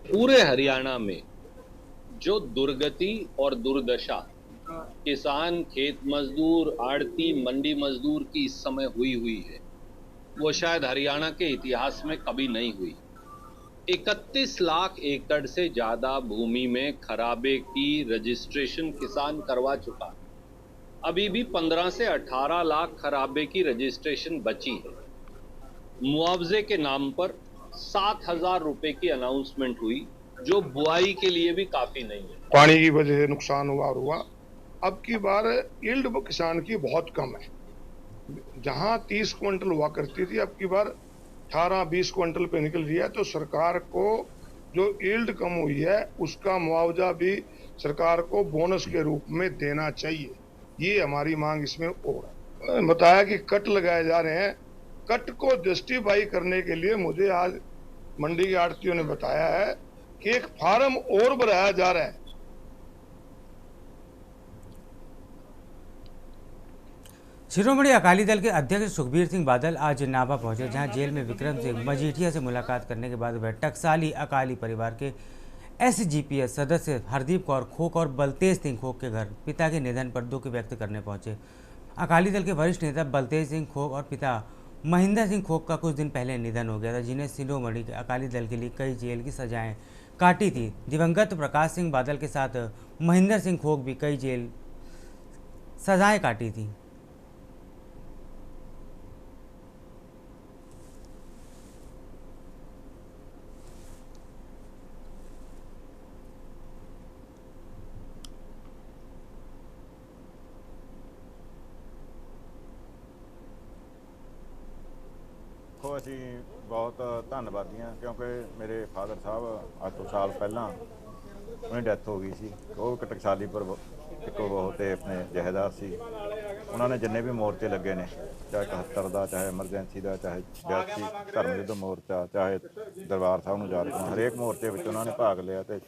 पूरे हरियाणा में जो दुर्गति और दुर्दशा किसान, खेत मजदूर, आड़ती, मंडी मजदूर की इस समय हुई है, वो शायद हरियाणा के इतिहास में कभी नहीं हुई। 31 लाख एकड़ से ज्यादा भूमि में खराबे की रजिस्ट्रेशन किसान करवा चुका। अभी भी 15 से 18 लाख खराबे की रजिस्ट्रेशन बची है। मुआवजे के नाम पर 7,000 रुपए की अनाउंसमेंट हुई, जो बुआई के लिए भी काफी नहीं है। पानी की वजह से नुकसान हुआ। अब की बार यील्ड किसान की बहुत कम है। जहां 30 क्विंटल हुआ करती थी, अब की बार 18-20 क्विंटल पे निकल रही है। तो सरकार को जो यील्ड कम हुई है उसका मुआवजा भी सरकार को बोनस के रूप में देना चाहिए। ये हमारी मांग इसमें और है। बताया कि कट लगाए जा रहे हैं। कट को जस्टिफाई करने के लिए मुझे आज मंडी के आड़तियों ने बताया है कि एक फार्म और भराया जा रहा है। शिरोमणि अकाली दल के अध्यक्ष सुखबीर सिंह बादल आज नाभा पहुंचे, जहां जेल में विक्रम सिंह मजीठिया से मुलाकात करने के बाद वह टकसाली अकाली परिवार के SGPS सदस्य हरदीप कौर खोक और बलतेज सिंह खोक के घर पिता के निधन पर दुख व्यक्त करने पहुंचे। अकाली दल के वरिष्ठ नेता बलतेज सिंह खोक और पिता महेंद्र सिंह खोक का कुछ दिन पहले निधन हो गया था, जिन्हें शिरोमणि के अकाली दल के लिए कई जेल की सजाएं काटी थी। दिवंगत प्रकाश सिंह बादल के साथ महेंद्र सिंह खोक भी कई जेल सजाएं काटी थी। ਦੇਖੋ ਅਸੀਂ ਬਹੁਤ ਧੰਨਵਾਦੀ ਹਾਂ ਕਿਉਂਕਿ ਮੇਰੇ ਫਾਦਰ ਸਾਹਿਬ ਅੱਜ ਤੋਂ ਸਾਲ ਪਹਿਲਾਂ ਉਹਦੀ ਡੈਥ ਹੋ ਗਈ ਸੀ। ਉਹ ਇੱਕ ਟਕਸਾਲੀ ਪਰ ਇੱਕ ਉਹ ਤੇ ਆਪਣੇ ਜਹੇਦਾਰ ਸੀ। ਉਹਨਾਂ ਨੇ ਜਿੰਨੇ ਵੀ ਮੋਰਚੇ ਲੱਗੇ ਨੇ, ਚਾਹੇ 71 ਦਾ, ਚਾਹੇ ਐਮਰਜੈਂਸੀ ਦਾ, ਚਾਹੇ 82 ਧਰਮ ਯੁੱਧ ਮੋਰਚਾ, ਚਾਹੇ ਦਰਬਾਰ ਸਾਹਿਬ ਨੂੰ ਯਾਦ ਕਰਨਾ, ਹਰੇਕ ਮੋਰਚੇ ਵਿੱਚ ਉਹਨਾਂ ਨੇ ਭਾਗ ਲਿਆ। ਤੇ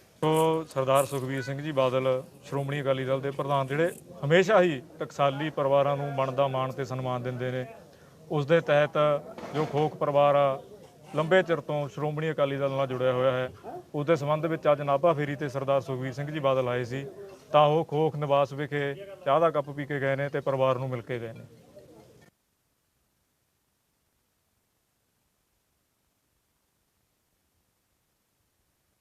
ਸਰਦਾਰ ਸੁਖਬੀਰ ਸਿੰਘ ਜੀ ਬਾਦਲ ਸ਼੍ਰੋਮਣੀ ਅਕਾਲੀ ਦਲ ਦੇ ਪ੍ਰਧਾਨ, ਜਿਹੜੇ ਹਮੇਸ਼ਾ ਹੀ ਟਕਸਾਲੀ ਪਰਿਵਾਰਾਂ ਨੂੰ ਬਣਦਾ ਮਾਣ ਤੇ ਸਨਮਾਨ ਦਿੰਦੇ ਨੇ, ਉਸ ਦੇ ਤਹਿਤ ਜੋ ਖੋਖ ਪਰਿਵਾਰ ਆ ਲੰਬੇ ਚਿਰ ਤੋਂ ਸ਼੍ਰੋਮਣੀ ਅਕਾਲੀ ਦਲ ਨਾਲ ਜੁੜਿਆ ਹੋਇਆ ਹੈ, ਉਸ ਦੇ ਸੰਬੰਧ ਵਿੱਚ ਅੱਜ ਨਾਭਾ ਫੇਰੀ ਤੇ ਸਰਦਾਰ ਸੁਖਬੀਰ ਸਿੰਘ ਜੀ ਬਾਦਲ ਆਏ ਸੀ, ਤਾਂ ਉਹ ਖੋਖ ਨਿਵਾਸ ਵਿਖੇ ਚਾਹ ਦਾ ਕੱਪ ਪੀ ਕੇ ਗਏ ਨੇ ਤੇ ਪਰਿਵਾਰ ਨੂੰ ਮਿਲ ਕੇ ਗਏ ਨੇ।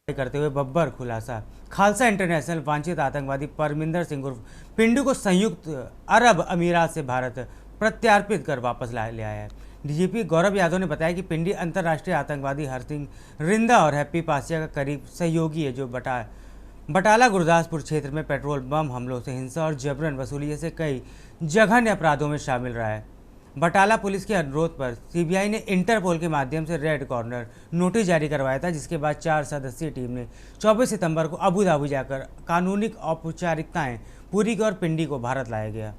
करते हुए बब्बर खुलासा, खालसा इंटरनेशनल वांछित आतंकवादी परमिंदर सिंह उर्फ पिंडू को संयुक्त अरब अमीरात से भारत प्रत्यार्पित कर वापस ले आया है। DGP गौरव यादव ने बताया कि पिंडी अंतर्राष्ट्रीय आतंकवादी हरसिंह रिंदा और हैप्पी पासिया का करीब सहयोगी है, जो बटाला गुरदासपुर क्षेत्र में पेट्रोल बम हमलों से हिंसा और जबरन वसूली जैसे कई जघन्य अपराधों में शामिल रहा है। बटाला पुलिस के अनुरोध पर CBI ने इंटरपोल के माध्यम से रेड कॉर्नर नोटिस जारी करवाया था, जिसके बाद 4 सदस्यीय टीम ने 24 सितंबर को अबू धाबी जाकर कानूनी औपचारिकताएं पूरी की और पिंडी को भारत लाया गया।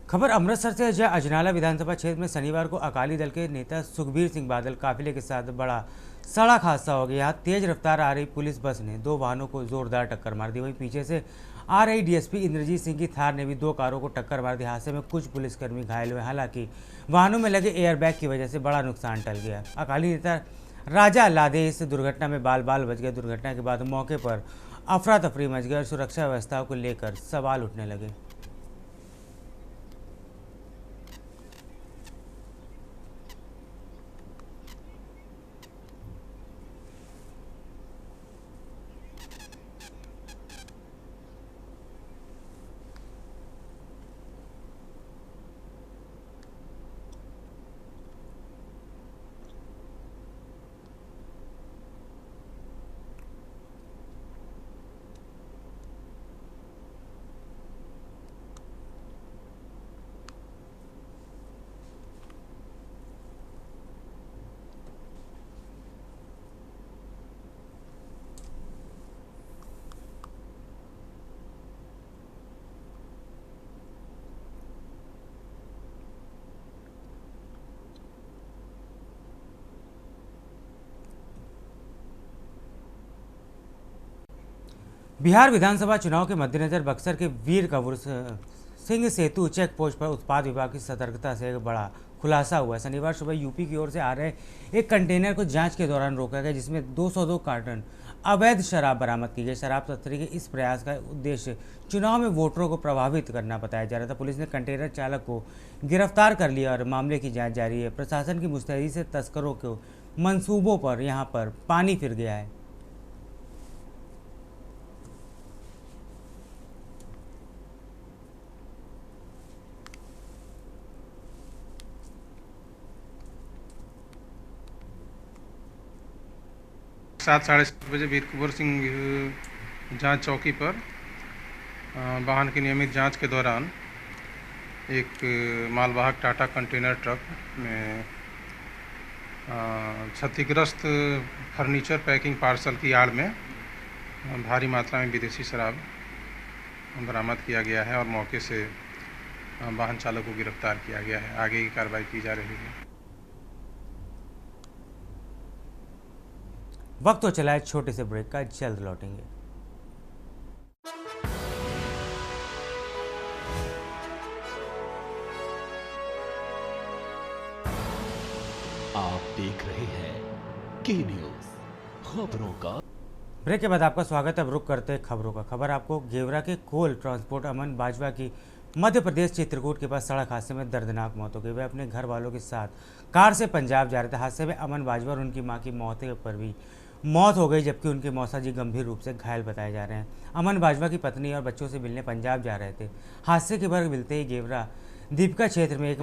खबर अमृतसर से, जहां अजनाला विधानसभा क्षेत्र में शनिवार को अकाली दल के नेता सुखबीर सिंह बादल काफिले के साथ बड़ा सड़क हादसा हो गया। यहाँ तेज रफ्तार आ रही पुलिस बस ने 2 वाहनों को जोरदार टक्कर मार दी। वहीं पीछे से आ रही DSP इंद्रजीत सिंह की थार ने भी 2 कारों को टक्कर मार दी। हादसे में कुछ पुलिसकर्मी घायल हुए, हालांकि वाहनों में लगे एयरबैग की वजह से बड़ा नुकसान टल गया। अकाली नेता राजा लादे इस दुर्घटना में बाल बाल बच गए। दुर्घटना के बाद मौके पर अफरा तफरी मच गई और सुरक्षा व्यवस्था को लेकर सवाल उठने लगे। बिहार विधानसभा चुनाव के मद्देनजर बक्सर के वीर कंवर सिंह सेतु चेक पोस्ट पर उत्पाद विभाग की सतर्कता से एक बड़ा खुलासा हुआ है। शनिवार सुबह यूपी की ओर से आ रहे एक कंटेनर को जांच के दौरान रोका गया, जिसमें 202 कार्टन अवैध शराब बरामद की गई। शराब तस्करी के इस प्रयास का उद्देश्य चुनाव में वोटरों को प्रभावित करना बताया जा रहा था। पुलिस ने कंटेनर चालक को गिरफ्तार कर लिया और मामले की जाँच जारी है। प्रशासन की मुस्तैदी से तस्करों के मंसूबों पर यहाँ पर पानी फिर गया है। सात 7:30 बजे वीर कुंवर सिंह जांच चौकी पर वाहन की नियमित जांच के दौरान एक मालवाहक टाटा कंटेनर ट्रक में क्षतिग्रस्त फर्नीचर पैकिंग पार्सल की आड़ में भारी मात्रा में विदेशी शराब बरामद किया गया है और मौके से वाहन चालक को गिरफ्तार किया गया है। आगे की कार्रवाई की जा रही है। वक्त तो चला है छोटे से ब्रेक का, जल्द लौटेंगे। आप देख रहे हैं के न्यूज खबरों का। ब्रेक के बाद आपका स्वागत है। अब रुक करते हैं खबरों का। खबर आपको गेवरा के कोल ट्रांसपोर्ट अमन बाजवा की मध्य प्रदेश चित्रकूट के पास सड़क हादसे में दर्दनाक मौत हो गई। वे अपने घर वालों के साथ कार से पंजाब जा रहे थे। हादसे में अमन बाजवा और उनकी मां की मौके पर भी मौत हो गई, जबकि उनके मौसा जी गंभीर रूप से घायल बताए जा रहे हैं। अमन बाजवा की पत्नी और बच्चों से मिलने पंजाब जा रहे थे। हादसे की खबर मिलते ही गेवरा दीपिका क्षेत्र में एक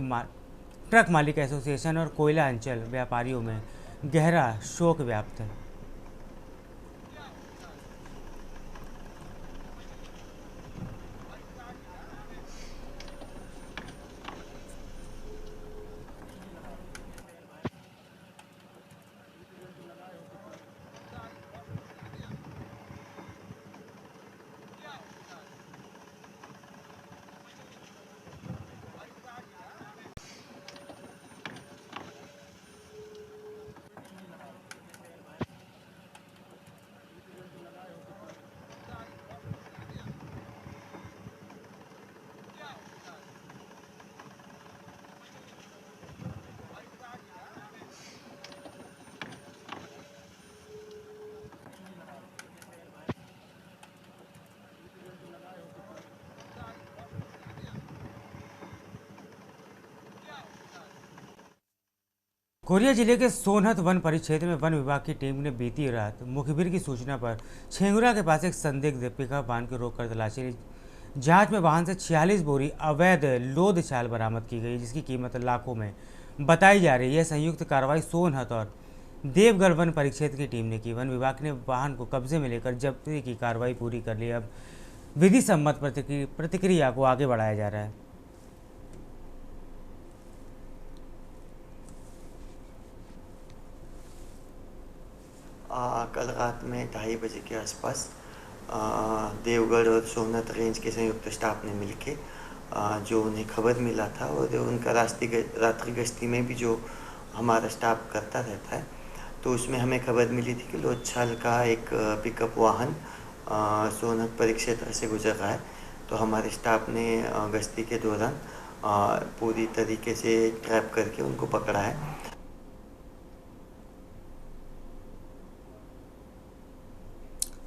ट्रक मालिक एसोसिएशन और कोयला अंचल व्यापारियों में गहरा शोक व्याप्त है। कोरिया जिले के सोनहत वन परिक्षेत्र में वन विभाग की टीम ने बीती रात मुखबिर की सूचना पर छेंगुरा के पास एक संदिग्ध पिकअप वाहन को रोककर तलाशी ली। जांच में वाहन से 46 बोरी अवैध लोद चाल बरामद की गई, जिसकी कीमत लाखों में बताई जा रही है। संयुक्त कार्रवाई सोनहत और देवगढ़ वन परिक्षेत्र की टीम ने की। वन विभाग ने वाहन को कब्जे में लेकर जब्ती की कार्रवाई पूरी कर ली। अब विधि सम्मत प्रतिक्रिया को आगे बढ़ाया जा रहा है। कल रात में 2:30 बजे के आसपास देवगढ़ और सोनहत रेंज के संयुक्त स्टाफ ने मिलके जो उन्हें खबर मिला था और उनका रात्रि गश्ती में भी जो हमारा स्टाफ करता रहता है, तो उसमें हमें खबर मिली थी कि लोदछाल का एक पिकअप वाहन सोनहत परिक्षेत्र से गुजर रहा है। तो हमारे स्टाफ ने गश्ती के दौरान पूरी तरीके से ट्रैप करके उनको पकड़ा है।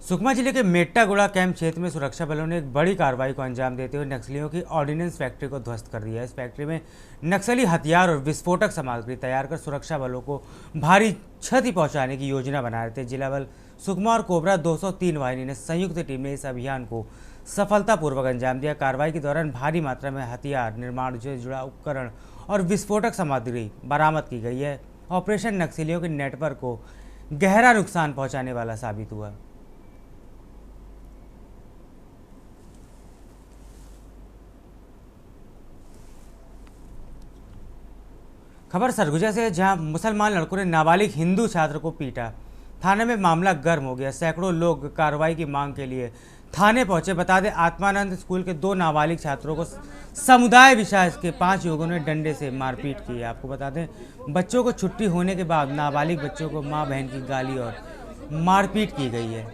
सुकमा जिले के मेट्टागुड़ा कैंप क्षेत्र में सुरक्षा बलों ने एक बड़ी कार्रवाई को अंजाम देते हुए नक्सलियों की ऑर्डिनेंस फैक्ट्री को ध्वस्त कर दिया। इस फैक्ट्री में नक्सली हथियार और विस्फोटक सामग्री तैयार कर सुरक्षा बलों को भारी क्षति पहुंचाने की योजना बना रहे थे। जिला बल सुकमा और कोबरा 203 वाहिनी ने संयुक्त टीम ने इस अभियान को सफलतापूर्वक अंजाम दिया। कार्रवाई के दौरान भारी मात्रा में हथियार, निर्माण से जुड़ा उपकरण और विस्फोटक सामग्री बरामद की गई है। ऑपरेशन नक्सलियों के नेटवर्क को गहरा नुकसान पहुँचाने वाला साबित हुआ। खबर सरगुजा से, जहां मुसलमान लड़कों ने नाबालिग हिंदू छात्र को पीटा। थाने में मामला गर्म हो गया। सैकड़ों लोग कार्रवाई की मांग के लिए थाने पहुंचे। बता दें, आत्मानंद स्कूल के 2 नाबालिग छात्रों को समुदाय विकास के 5 युवकों ने डंडे से मारपीट की। आपको बता दें, बच्चों को छुट्टी होने के बाद नाबालिग बच्चों को मां बहन की गाली और मारपीट की गई है।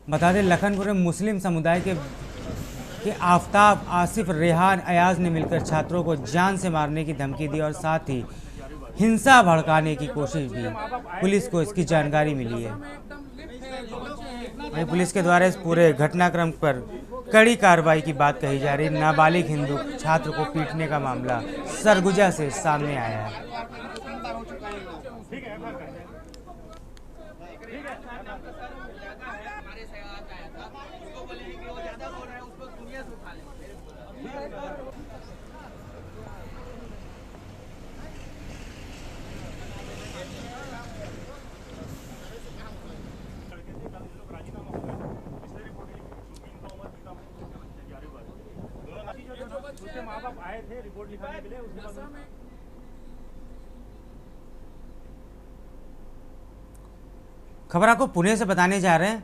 बता दें लखनपुर में मुस्लिम समुदाय के आफताब, आसिफ, रेहान, अयाज ने मिलकर छात्रों को जान से मारने की धमकी दी और साथ ही हिंसा भड़काने की कोशिश भी। पुलिस को इसकी जानकारी मिली है। वहीं पुलिस के द्वारा इस पूरे घटनाक्रम पर कड़ी कार्रवाई की बात कही जा रही है। नाबालिग हिंदू छात्र को पीटने का मामला सरगुजा से सामने आया है। उसके माँ बाप आए थे रिपोर्ट लिखाने के लिए। खबर आपको पुणे से बताने जा रहे हैं।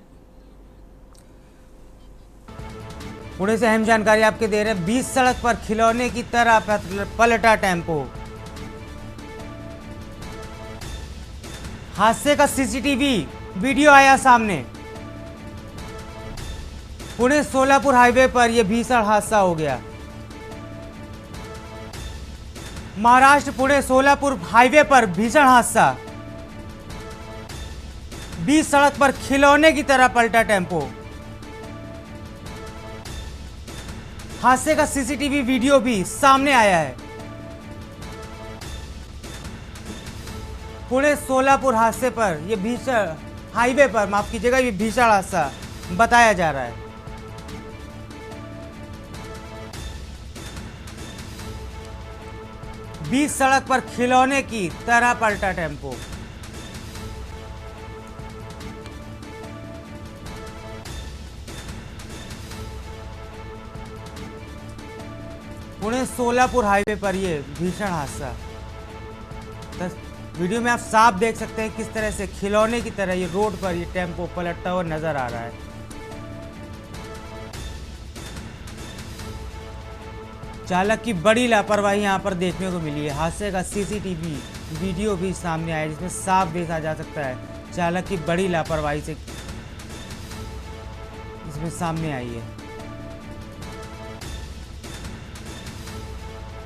पुणे से अहम जानकारी आपके दे रहे हैं। 20 सड़क पर खिलौने की तरह पलटा टेम्पो। हादसे का सीसीटीवी वीडियो आया सामने। पुणे सोलापुर हाईवे पर यह भीषण हादसा हो गया। महाराष्ट्र पुणे सोलापुर हाईवे पर भीषण हादसा। 20 सड़क पर खिलौने की तरह पलटा टेम्पो। हादसे का सीसीटीवी वीडियो भी सामने आया है। पुणे सोलापुर हादसे पर यह भीषण हाईवे पर, माफ कीजिएगा, यह भीषण हादसा बताया जा रहा है। बीच सड़क पर खिलौने की तरह पलटा टेम्पो। पुणे सोलापुर हाईवे पर यह भीषण हादसा। वीडियो में आप साफ देख सकते हैं किस तरह से खिलौने की तरह ये रोड पर ये टेम्पो पलटता हुआ नजर आ रहा है। चालक की बड़ी लापरवाही यहां पर देखने को मिली है। हादसे का सीसीटीवी वीडियो भी सामने आया जिसमें साफ देखा जा सकता है चालक की बड़ी लापरवाही से इसमें सामने आई है।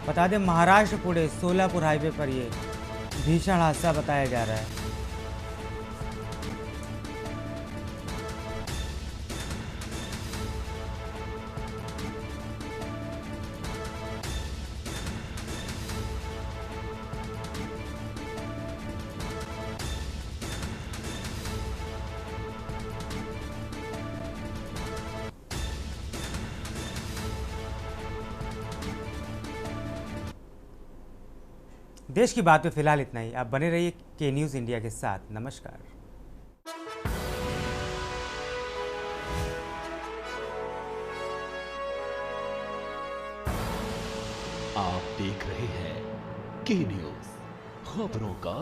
बता दें महाराष्ट्र पुणे सोलापुर हाईवे पर यह भीषण हादसा बताया जा रहा है। देश की बात में फिलहाल इतना ही। आप बने रहिए के न्यूज़ इंडिया के साथ। नमस्कार। आप देख रहे हैं के न्यूज़, खबरों का